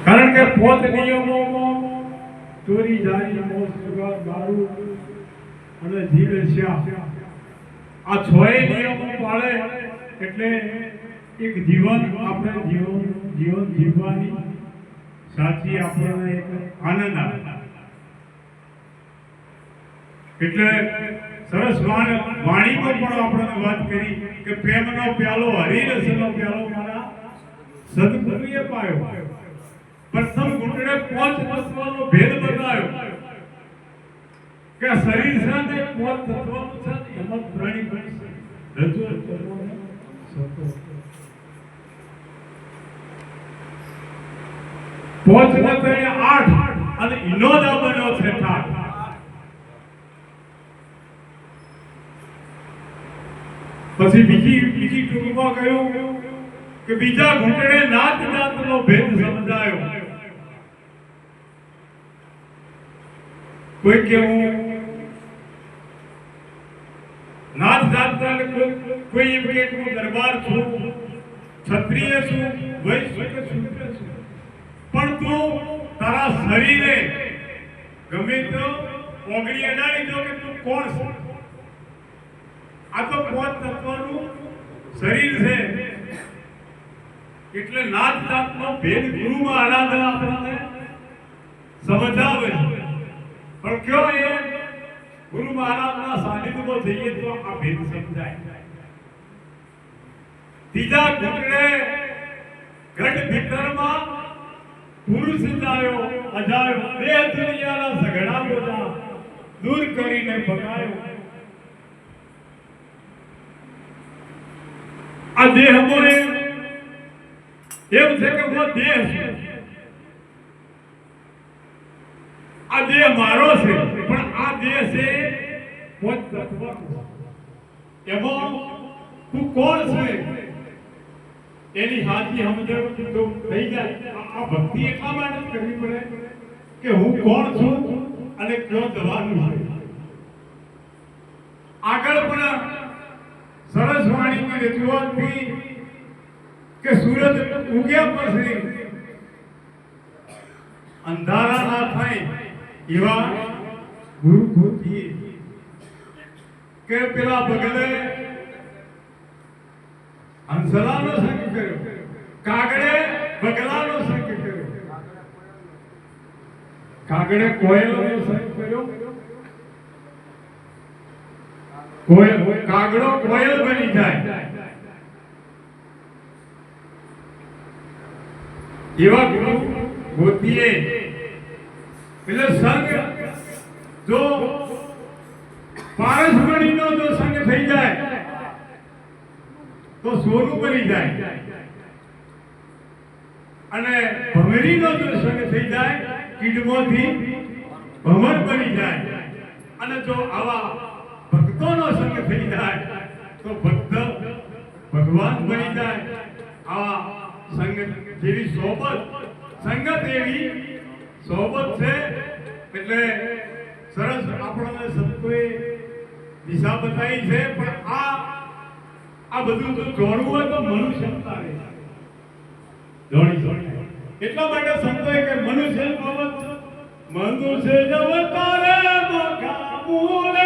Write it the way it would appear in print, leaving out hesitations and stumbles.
કારણ કે પોત નિયમોમાં ચોરી જારી મોજ જુગાર દારૂ અને જીવ હત્યા આ છોય નિયમો પાળે એટલે એક જીવન આપણે જીવન જીવવાની સાચી આપણને એક આનંદ આવે એટલે સરસ વાણીમાં પણ આપણે વાત કરી કે પ્રેમનો પ્યાલો હરિરસનો પ્યાલો મારા સદગુરુએ પાયો પ્રથમ ઘૂંટડે પાંચ તત્વનો ભેદ બતાવ્યો કે શરીર સાથે પાંચ તત્વનું છે એમાં પ્રાણી બની રજૂ કરવાનો સતો પાંચ ને 8 અને ઇનોદા બન્યો છે 8 પછી બીજી ટૂંકમાં કહ્યું કે બીજા ઘૂંટડે નાત જાતનો ભેદ સમજાયો કોઈ કેવું નાત જાતના કોઈ એમ કે હું દરબાર છું ક્ષત્રિય છું વૈશ્ય કે શૂદ્ર છું પણ તું તારા શરીરે ગમે તો ઓગળી અડાડી દો કે તું કોણ છે આ તો પાંચ તત્વનું શરીર છે એટલે નાત જાતનો ભેદ ગુરુ મહારાજ આપણને સમજાવે પણ કયો એ ગુરુ મહારાજના સાનિધ્યમાં જઈએ તો આ ભેદ સમજાય ત્રીજા ઘૂંટડે ઘટ ભીતરમાં પુરુષ જાયો અજાયો બે દુનિયાના ઝઘડા બોલા દૂર કરીને ભગાયો આ દેહ મોરે એમ છે કે હું દેહ છું આ દેહ મારો છે પણ આ દેહ છે પાંચ તત્વ એમાં તું કોણ છે એની હાથી સમજણ તો થઈ જાય આ ભક્તિ એટલા માટે કરવી પડે કે હું કોણ છું અને ક્યાં જવાનું છે આગળ પણ સરસ વાણીની રજૂઆત થઈ કે સૂરજ ઉગ્યા પછી અંધારા ના થાય એવા ગુરુ ગોતી કે પેલા ભગલે હંસલાનો સંગ કર્યો કાગડે બગલાનો સંગ કર્યો કાગડે કોયલનો સંગ કર્યો કાગડો કોયલ બની જાય એવા ગુરુ ગોતીએ એટલે સંગ જો પારસમણીનો જો સંગ થઈ જાય તો સોનું બની જાય અને ભમરીનો જો સંગ થઈ જાય કીડમોથી ભમર બની જાય અને જો આવા ભક્તોનો સંગ થઈ જાય તો ભક્ત ભગવાન બની જાય આવા સંગ જેવી સોબત સંગત એવી સોબત છે એટલે સરસ આપણને સંતોએ દિશા બતાવી છે પણ આ બધું તો જોડવું હોય તો મનુષ્યતા રહે જોડી એટલા માટે સંતોએ કે મનુષ્ય બાબત મનુષ્ય જવતારે મોકા મૂળ